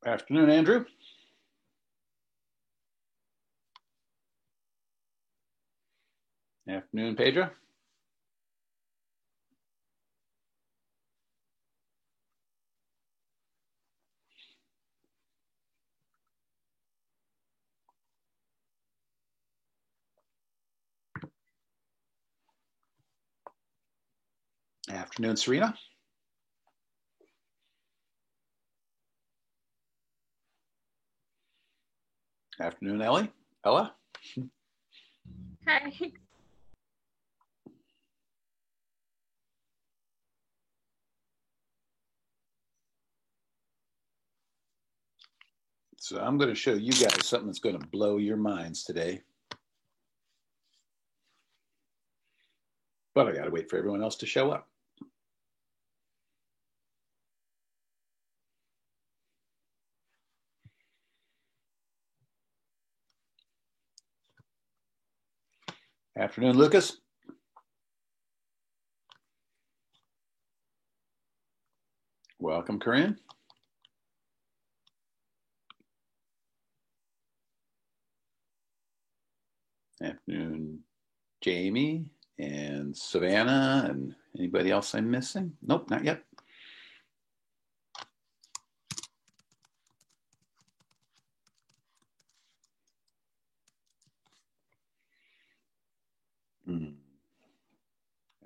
Afternoon, Andrew. Afternoon, Pedro. Afternoon, Serena. Afternoon, Ellie. Ella. Hi. So I'm going to show you guys something that's going to blow your minds today. But I got to wait for everyone else to show up. Afternoon, Lucas. Welcome, Corinne. Afternoon, Jamie and Savannah and anybody else I'm missing? Nope, not yet.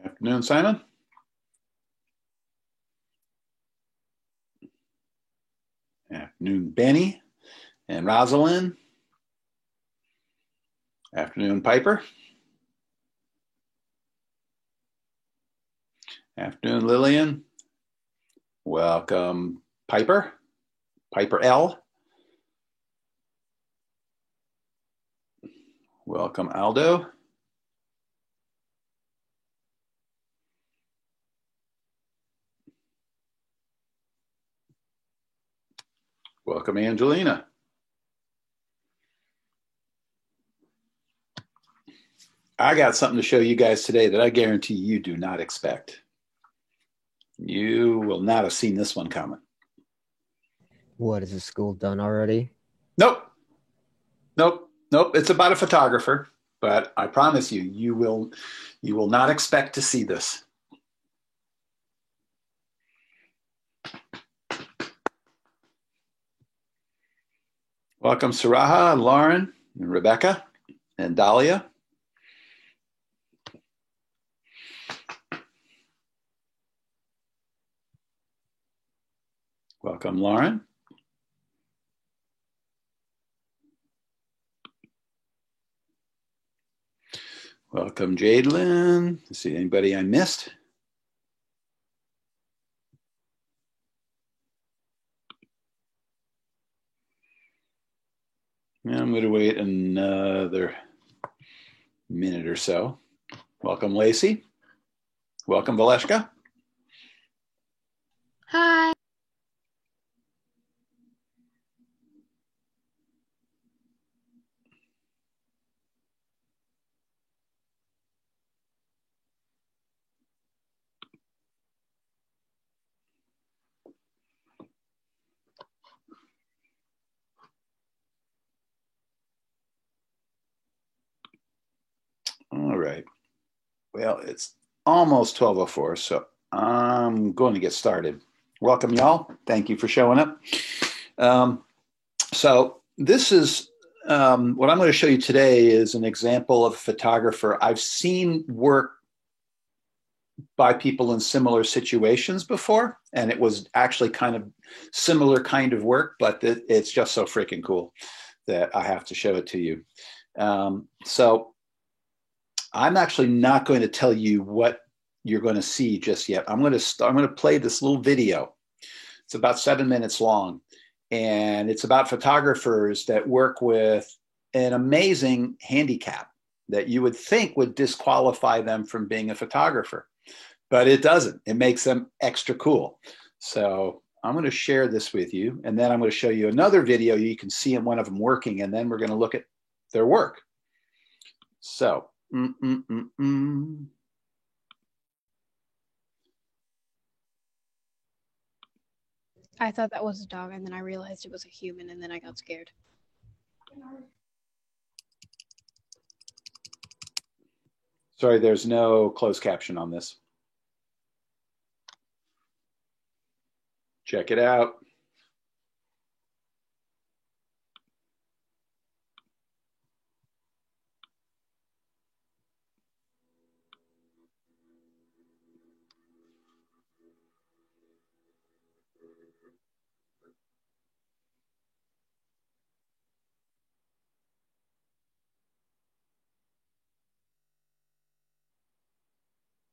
Afternoon, Simon. Afternoon, Benny and Rosalind. Afternoon, Piper. Afternoon, Lillian. Welcome, Piper. Piper L. Welcome, Aldo. Welcome, Angelina. I got something to show you guys today that I guarantee you do not expect. You will not have seen this one coming. What, is the school done already? Nope. Nope. Nope. It's about a photographer, but I promise you, you will not expect to see this. Welcome, Saraha, Lauren, and Rebecca, and Dahlia. Welcome, Lauren. Welcome, Jadelyn. Let's see, anybody I missed? I'm going to wait another minute or so. Welcome, Lacey. Welcome, Valeshka. Hi. All right. Well, it's almost 12:04, so I'm going to get started. Welcome, y'all. Thank you for showing up. So this is what I'm going to show you today is an example of a photographer. I've seen work by people in similar situations before, and it was actually kind of similar kind of work, but it's just so freaking cool that I have to show it to you. So I'm actually not going to tell you what you're going to see just yet. I'm going to play this little video. It's about 7 minutes long, and it's about photographers that work with an amazing handicap that you would think would disqualify them from being a photographer, but it doesn't. It makes them extra cool. So I'm going to share this with you, and then I'm going to show you another video you can see one of them working, and then we're going to look at their work. So, I thought that was a dog, and then I realized it was a human, and then I got scared. Sorry, there's no closed caption on this. Check it out.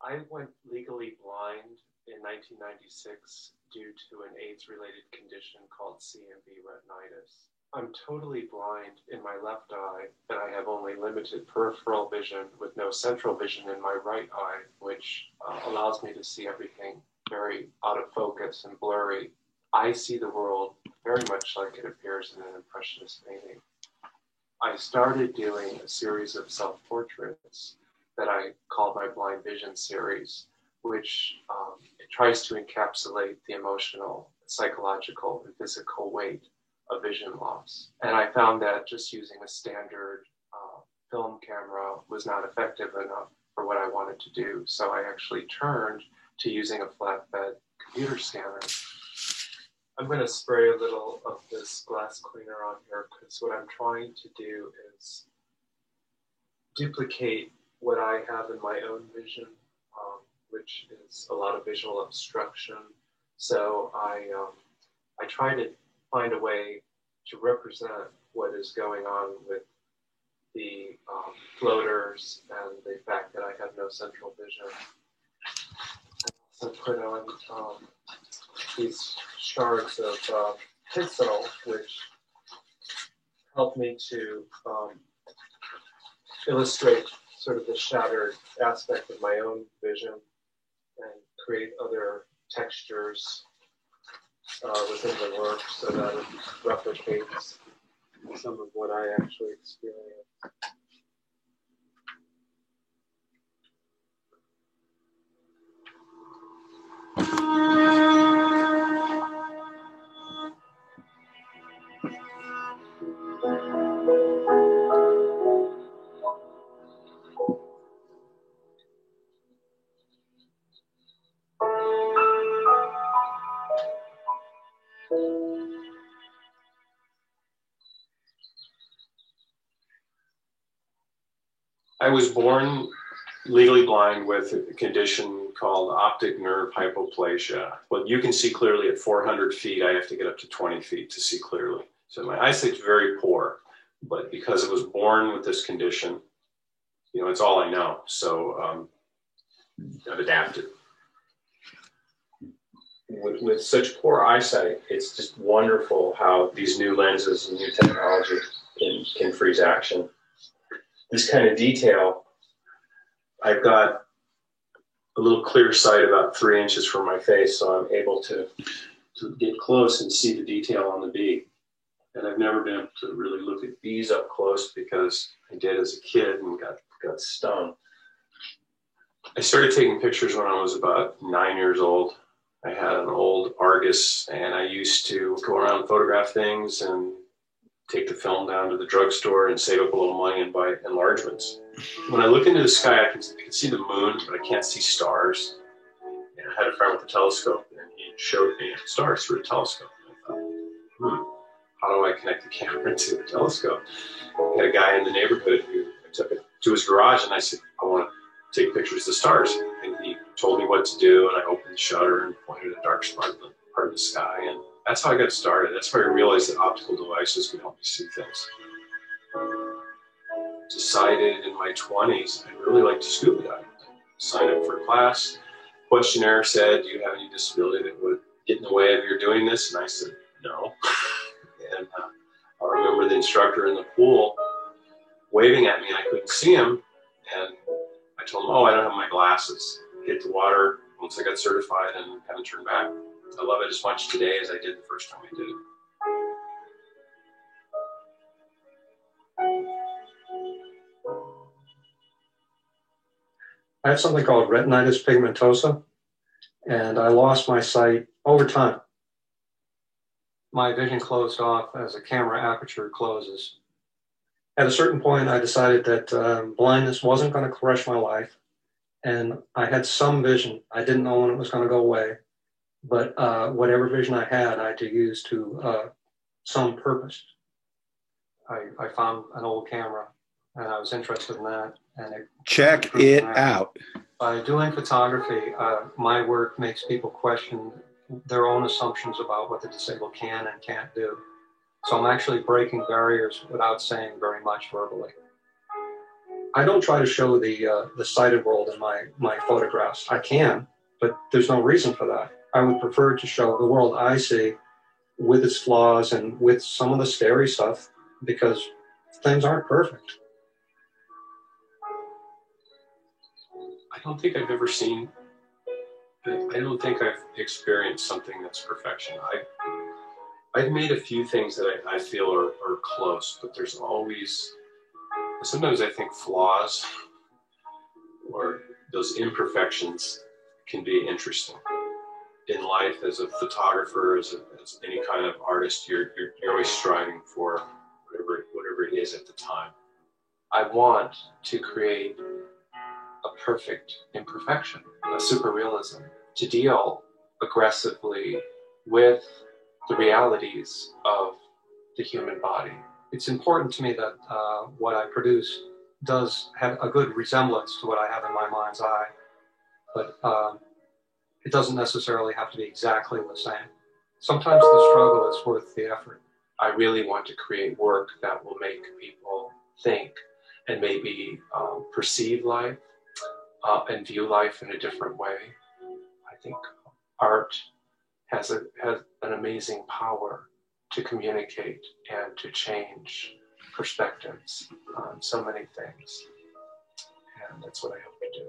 I went legally blind in 1996 due to an AIDS-related condition called CMV retinitis. I'm totally blind in my left eye, and I have only limited peripheral vision with no central vision in my right eye, which allows me to see everything very out of focus and blurry. I see the world very much like it appears in an Impressionist painting. I started doing a series of self-portraits that I called my Blind Vision series, which it tries to encapsulate the emotional, psychological, and physical weight of vision loss. And I found that just using a standard film camera was not effective enough for what I wanted to do. So I actually turned to using a flatbed computer scanner. I'm going to spray a little of this glass cleaner on here because what I'm trying to do is duplicate what I have in my own vision, which is a lot of visual obstruction. So I try to find a way to represent what is going on with the floaters and the fact that I have no central vision. So put on these shards of pixel, which help me to illustrate sort of the shattered aspect of my own vision and create other textures within the work so that it replicates some of what I actually experience. I was born legally blind with a condition called optic nerve hypoplasia. Well, you can see clearly at 400 feet. I have to get up to 20 feet to see clearly. So my eyesight's very poor, but because I was born with this condition, you know, it's all I know. So I've adapted. With such poor eyesight, it's just wonderful how these new lenses and new technology can freeze action. This kind of detail, I've got a little clear sight about 3 inches from my face, so I'm able to get close and see the detail on the bee. And I've never been able to really look at bees up close because I did as a kid and got stung. I started taking pictures when I was about 9 years old. I had an old Argus, and I used to go around and photograph things and take the film down to the drugstore and save up a little money and buy enlargements. When I look into the sky, I can see the moon, but I can't see stars. And I had a friend with a telescope, and he showed me stars through a telescope. And I thought, how do I connect the camera to the telescope? I had a guy in the neighborhood who took it to his garage, and I said, I want to take pictures of the stars. And he told me what to do, and I opened the shutter and pointed at a dark spot in the part of the sky. And that's how I got started. That's how I realized that optical devices could help me see things. Decided in my 20s, I'd really like to scuba dive. Signed up for a class. Questionnaire said, do you have any disability that would get in the way of your doing this? And I said, no. And I remember the instructor in the pool waving at me, and I couldn't see him. And I told him, I don't have my glasses. Hit the water once I got certified and haven't turned back. I love it as much today as I did the first time I did it. I have something called retinitis pigmentosa, and I lost my sight over time. my vision closed off as a camera aperture closes. At a certain point, I decided that blindness wasn't going to crush my life, and I had some vision. I didn't know when it was going to go away, but whatever vision I had to use to some purpose. I found an old camera, and I was interested in that. And check it out. By doing photography, my work makes people question their own assumptions about what the disabled can and can't do. So I'm actually breaking barriers without saying very much verbally. I don't try to show the sighted world in my photographs. I can, but there's no reason for that. I would prefer to show the world I see with its flaws and with some of the scary stuff, because things aren't perfect. I don't think I've ever seen, I don't think I've experienced something that's perfection. I've made a few things that I feel are close, but there's always, sometimes I think flaws or those imperfections can be interesting. In life, as a photographer, as any kind of artist, you're always striving for whatever it is at the time. I want to create a perfect imperfection, a superrealism, to deal aggressively with the realities of the human body. It's important to me that what I produce does have a good resemblance to what I have in my mind's eye, but it doesn't necessarily have to be exactly the same. Sometimes the struggle is worth the effort. I really want to create work that will make people think and maybe perceive life and view life in a different way. I think art has an amazing power to communicate and to change perspectives on so many things. And that's what I hope to do.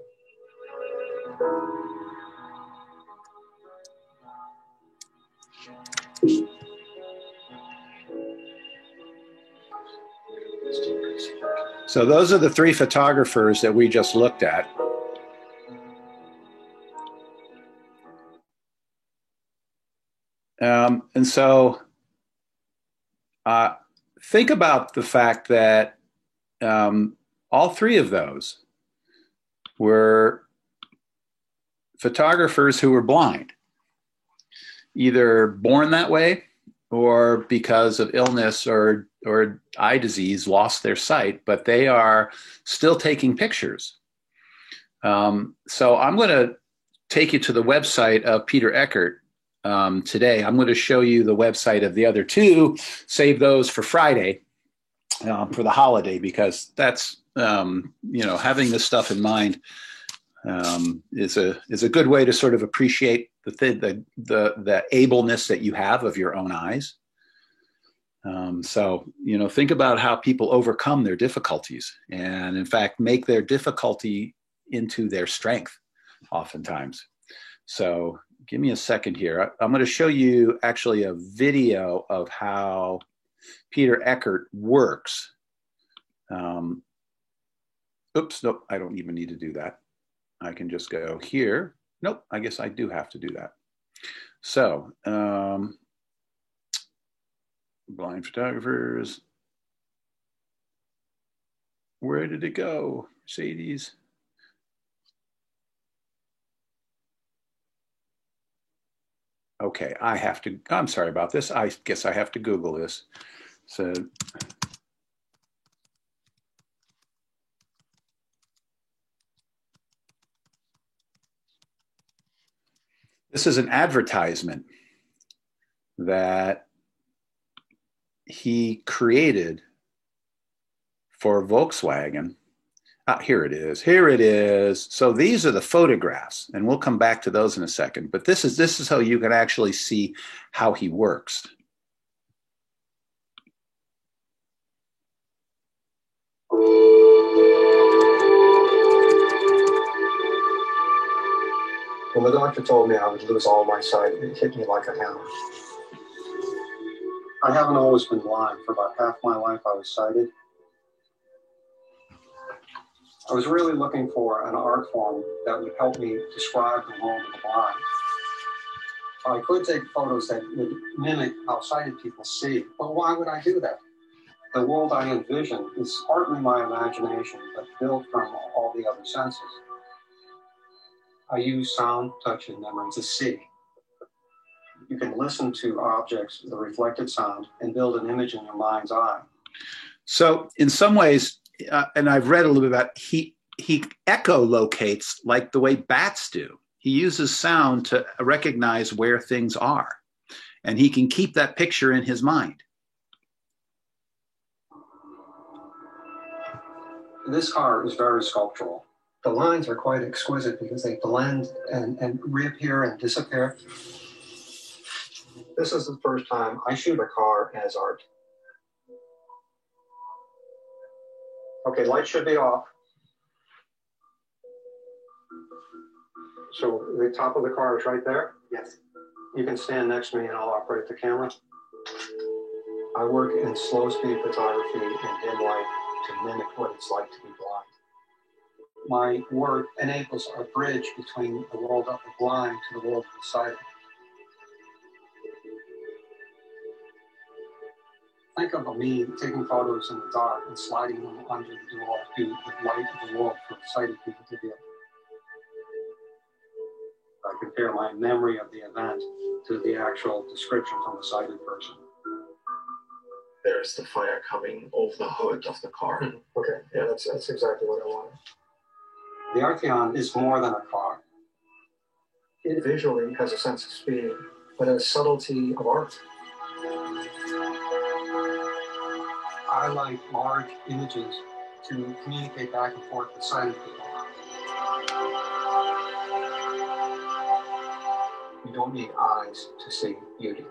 So those are the three photographers that we just looked at. And so think about the fact that all three of those were photographers who were blind, either born that way or because of illness or eye disease lost their sight, but they are still taking pictures. So I'm going to take you to the website of Peter Eckert today. I'm going to show you the website of the other two, save those for Friday for the holiday, because that's, having this stuff in mind is a good way to sort of appreciate the ableness that you have of your own eyes. So think about how people overcome their difficulties and, in fact, make their difficulty into their strength oftentimes. So give me a second here. I'm going to show you actually a video of how Peter Eckert works. Oops, nope, I don't even need to do that. I can just go here. Nope, I guess I do have to do that. So, blind photographers. Where did it go? Mercedes. Okay, I'm sorry about this. I guess I have to Google this. So, this is an advertisement that he created for Volkswagen. Here it is. Here it is. So these are the photographs, and we'll come back to those in a second. But this is how you can actually see how he works. When the doctor told me I would lose all my sight, it hit me like a hammer. I haven't always been blind. For about half my life, I was sighted. I was really looking for an art form that would help me describe the world of the blind. I could take photos that would mimic how sighted people see, but why would I do that? The world I envision is partly my imagination, but built from all the other senses. I use sound, touch, and memory to see. You can listen to objects, the reflected sound, and build an image in your mind's eye. So in some ways, and I've read a little bit about, he echolocates like the way bats do. He uses sound to recognize where things are, and he can keep that picture in his mind. This car is very sculptural. The lines are quite exquisite because they blend and reappear and disappear. This is the first time I shoot a car as art. Okay, light should be off. So the top of the car is right there? Yes. You can stand next to me and I'll operate the camera. I work in slow speed photography and dim light to mimic what it's like to be blind. My work enables a bridge between the world of the blind to the world of the sighted. Think of me taking photos in the dark and sliding them under the door to the light of the world for sighted people to view. I compare my memory of the event to the actual description from a sighted person. There's the fire coming over the hood of the car. Okay, yeah, that's exactly what I wanted. The Arteon is more than a car. It visually has a sense of speed, but a subtlety of art. I like large images to communicate back and forth with sighted people. You don't need eyes to see beauty.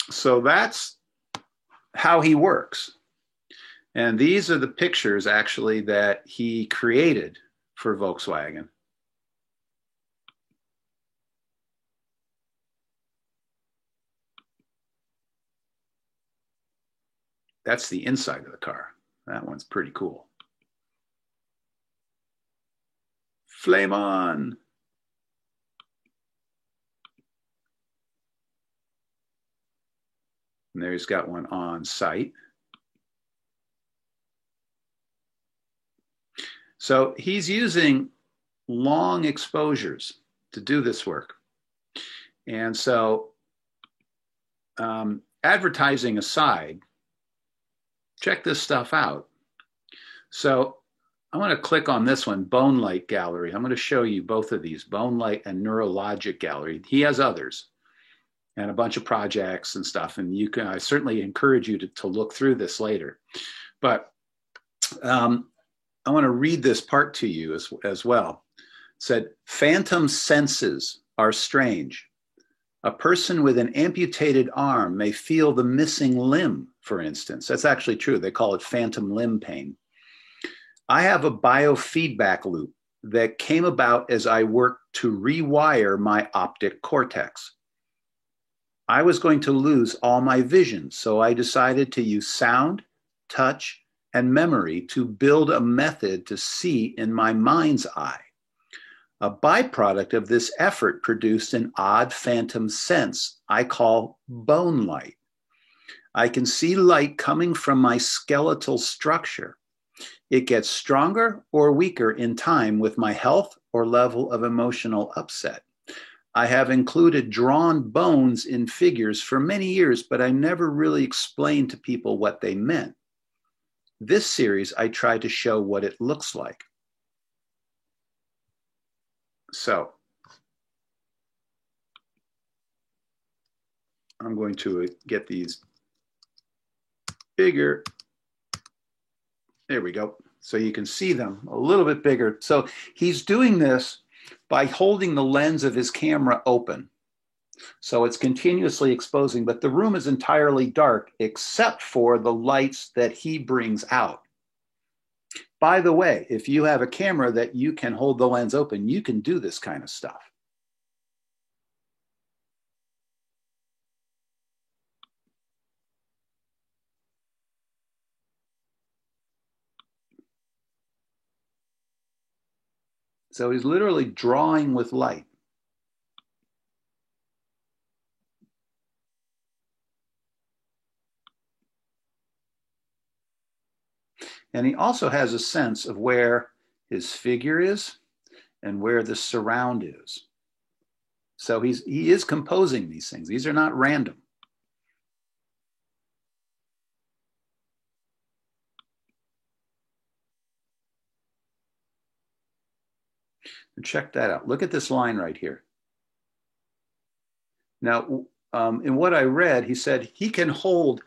So that's how he works. And these are the pictures actually that he created for Volkswagen. That's the inside of the car. That one's pretty cool. Flame on. And there he's got one on site. So he's using long exposures to do this work. And so advertising aside, check this stuff out. So I want to click on this one, Bone Light Gallery. I'm going to show you both of these, Bone Light and Neurologic Gallery. He has others and a bunch of projects and stuff. And you can, I certainly encourage you to look through this later. But I want to read this part to you as well. It said, phantom senses are strange. A person with an amputated arm may feel the missing limb, for instance. That's actually true. They call it phantom limb pain. I have a biofeedback loop that came about as I worked to rewire my optic cortex. I was going to lose all my vision, so I decided to use sound, touch, and memory to build a method to see in my mind's eye. A byproduct of this effort produced an odd phantom sense I call bone light. I can see light coming from my skeletal structure. It gets stronger or weaker in time with my health or level of emotional upset. I have included drawn bones in figures for many years, but I never really explained to people what they meant. This series, I try to show what it looks like. So I'm going to get these bigger. There we go. So you can see them a little bit bigger. So he's doing this by holding the lens of his camera open. So it's continuously exposing, but the room is entirely dark except for the lights that he brings out. By the way, if you have a camera that you can hold the lens open, you can do this kind of stuff. So he's literally drawing with light. And he also has a sense of where his figure is and where the surround is. So he is composing these things. These are not random. And check that out. Look at this line right here. Now, in what I read, he said he can hold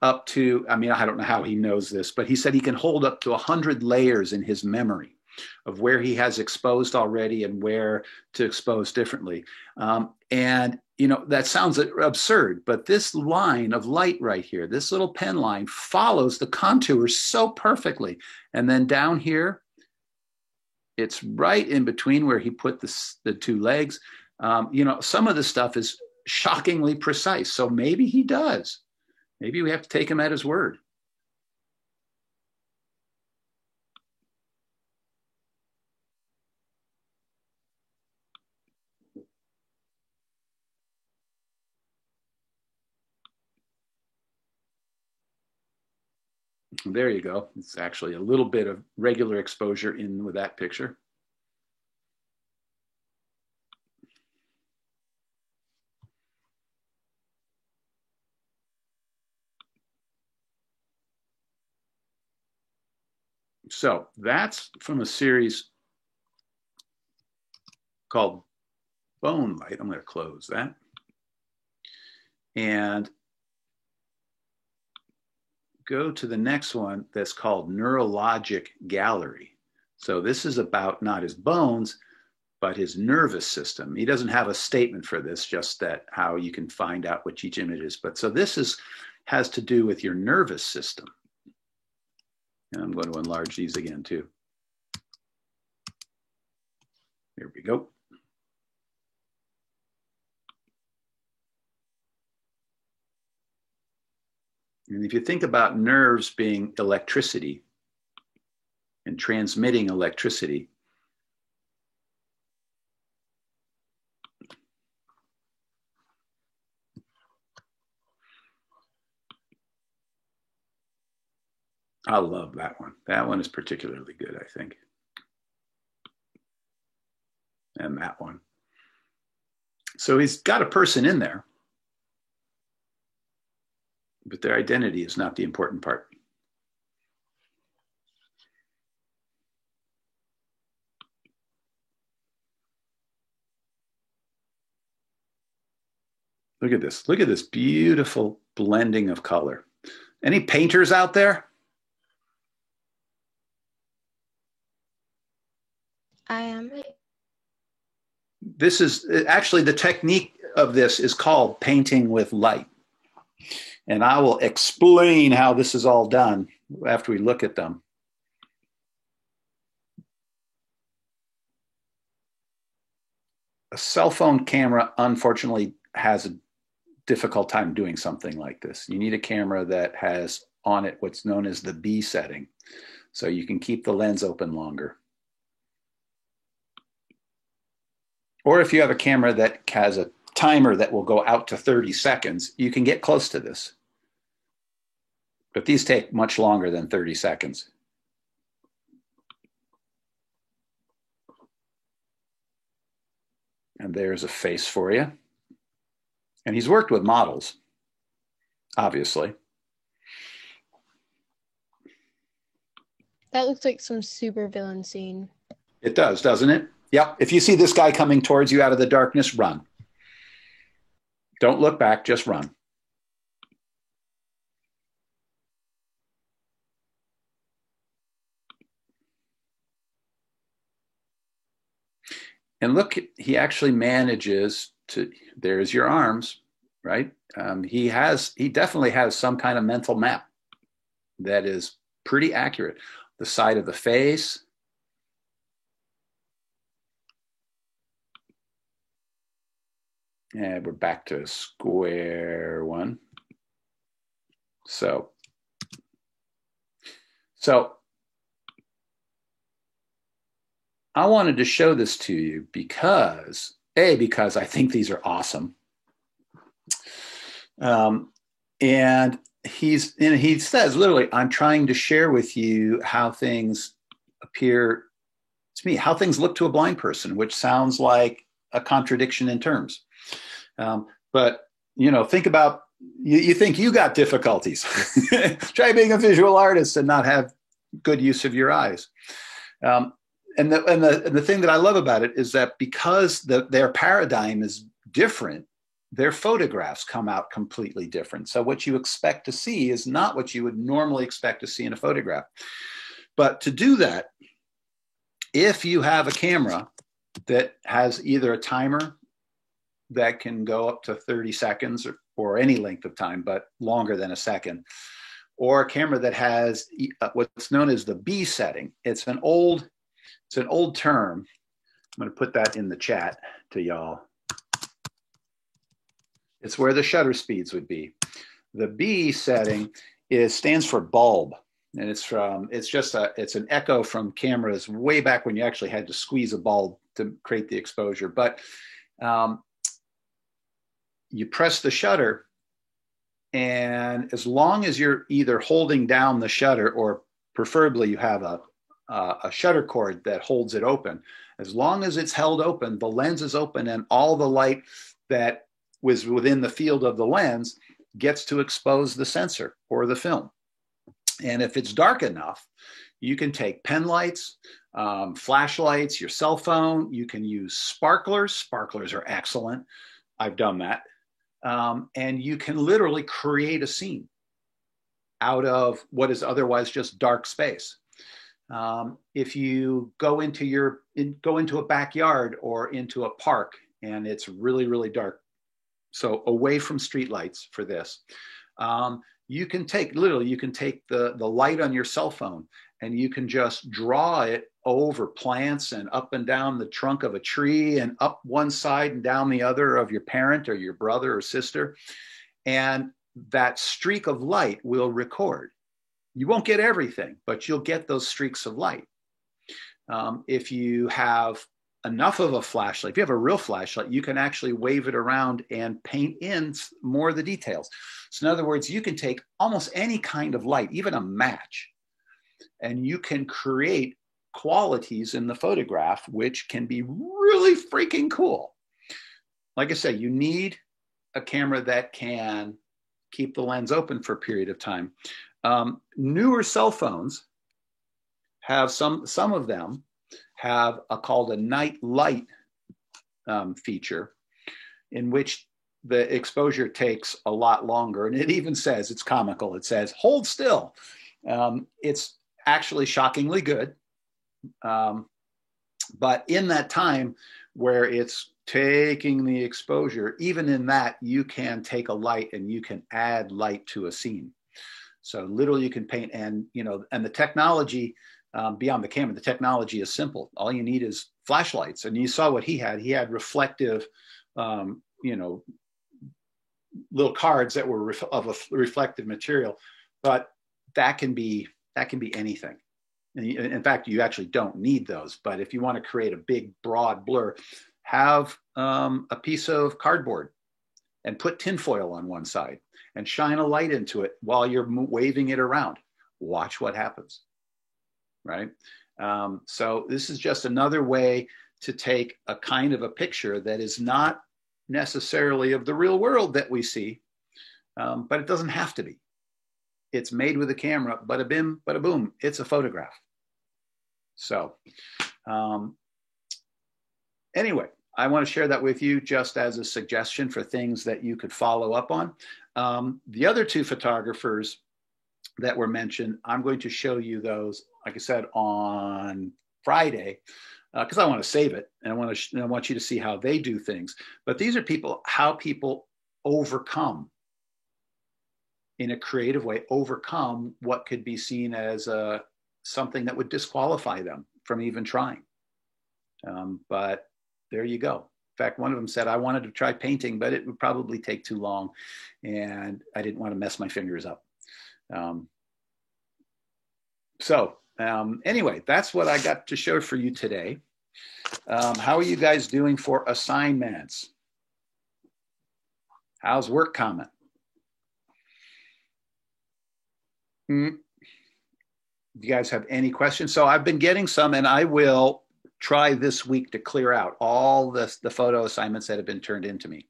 up to, I mean, I don't know how he knows this, but he said he can hold up to 100 layers in his memory of where he has exposed already and where to expose differently. And, you know, that sounds absurd, but this line of light right here, this little pen line follows the contours so perfectly. And then down here, it's right in between where he put the two legs. You know, some of the stuff is shockingly precise. So maybe he does. Maybe we have to take him at his word. There you go. It's actually a little bit of regular exposure in with that picture. So that's from a series called Bone Light. I'm going to close that. And go to the next one that's called Neurologic Gallery. So this is about not his bones, but his nervous system. He doesn't have a statement for this, just that how you can find out which each image is. But so this has to do with your nervous system. And I'm going to enlarge these again too. Here we go. And if you think about nerves being electricity and transmitting electricity, I love that one. That one is particularly good, I think. And that one. So he's got a person in there, but their identity is not the important part. Look at this. Look at this beautiful blending of color. Any painters out there? I am. This is actually the technique of this is called painting with light. And I will explain how this is all done after we look at them. A cell phone camera, unfortunately, has a difficult time doing something like this. You need a camera that has on it what's known as the B setting, so you can keep the lens open longer. Or if you have a camera that has a timer that will go out to 30 seconds, you can get close to this. But these take much longer than 30 seconds. And there's a face for you. And he's worked with models, obviously. That looks like some super villain scene. It does, doesn't it? Yep. If you see this guy coming towards you out of the darkness, run. Don't look back, just run. And look, he actually manages to, there's your arms, right? He definitely has some kind of mental map that is pretty accurate. the side of the face. And we're back to square one. So I wanted to show this to you because I think these are awesome. And he says literally, I'm trying to share with you how things appear to me, how things look to a blind person, which sounds like a contradiction in terms. But, you know, think about, you think you got difficulties. Try being a visual artist and not have good use of your eyes. And the thing that I love about it is that because their paradigm is different, their photographs come out completely different. So what you expect to see is not what you would normally expect to see in a photograph. But to do that, if you have a camera that has either a timer that can go up to 30 seconds or any length of time, but longer than a second, or a camera that has what's known as the B setting. It's an old term. I'm going to put that in the chat to y'all. It's where the shutter speeds would be. The B setting stands for bulb, and it's an echo from cameras way back when you actually had to squeeze a bulb to create the exposure. But you press the shutter, and as long as you're either holding down the shutter or preferably you have a shutter cord that holds it open, as long as it's held open, the lens is open, and all the light that was within the field of the lens gets to expose the sensor or the film. And if it's dark enough, you can take pen lights, flashlights, your cell phone. You can use sparklers. Sparklers are excellent. I've done that. And you can literally create a scene out of what is otherwise just dark space. If you go into a backyard or into a park and it's really, really dark, so away from streetlights for this, you can take the light on your cell phone and you can just draw it over plants and up and down the trunk of a tree and up one side and down the other of your parent or your brother or sister. And that streak of light will record. You won't get everything, but you'll get those streaks of light. If you have enough of a flashlight, if you have a real flashlight, you can actually wave it around and paint in more of the details. So in other words, you can take almost any kind of light, even a match, and you can create qualities in the photograph, which can be really freaking cool. Like I said, you need a camera that can keep the lens open for a period of time. Newer cell phones have some of them have called a night light feature, in which the exposure takes a lot longer. And it even says, it's comical, it says, hold still. It's actually shockingly good. But in that time where it's taking the exposure, even in that, you can take a light and you can add light to a scene. So literally you can paint, and the technology, beyond the camera, the technology is simple. All you need is flashlights. And you saw what he had reflective, little cards that were of a reflective material, but that can be anything. In fact, you actually don't need those, but if you want to create a big, broad blur, have a piece of cardboard and put tinfoil on one side and shine a light into it while you're waving it around. Watch what happens, right? So this is just another way to take a kind of a picture that is not necessarily of the real world that we see, but it doesn't have to be. It's made with a camera, bada bim, bada boom, it's a photograph. So anyway, I want to share that with you just as a suggestion for things that you could follow up on. The other two photographers that were mentioned, I'm going to show you those, like I said, on Friday, because I want to save it and I want you to see how they do things. But these are how people overcome, in a creative way, overcome what could be seen as a something that would disqualify them from even trying. But there you go. In fact, one of them said, I wanted to try painting, but it would probably take too long, and I didn't want to mess my fingers up. Anyway, that's what I got to show for you today. How are you guys doing for assignments? How's work comment? Do you guys have any questions? So I've been getting some, and I will try this week to clear out all the photo assignments that have been turned into me.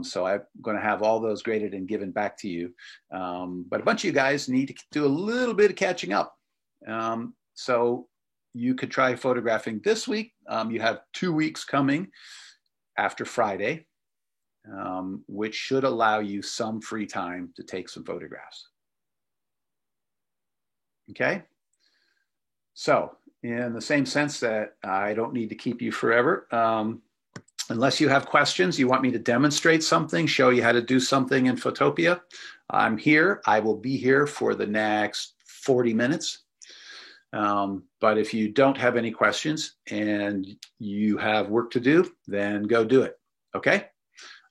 So I'm going to have all those graded and given back to you. But a bunch of you guys need to do a little bit of catching up. So you could try photographing this week. You have 2 weeks coming after Friday, which should allow you some free time to take some photographs. Okay? So in the same sense that I don't need to keep you forever, unless you have questions, you want me to demonstrate something, show you how to do something in Photopea, I'm here. I will be here for the next 40 minutes. But if you don't have any questions and you have work to do, then go do it. Okay?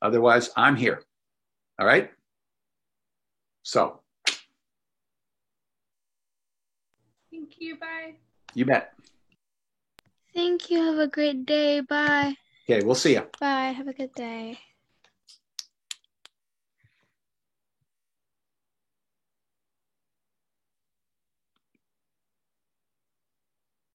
Otherwise, I'm here. All right? So. Thank you. Bye. You bet. Thank you. Have a great day. Bye. Okay, we'll see you. Bye. Have a good day.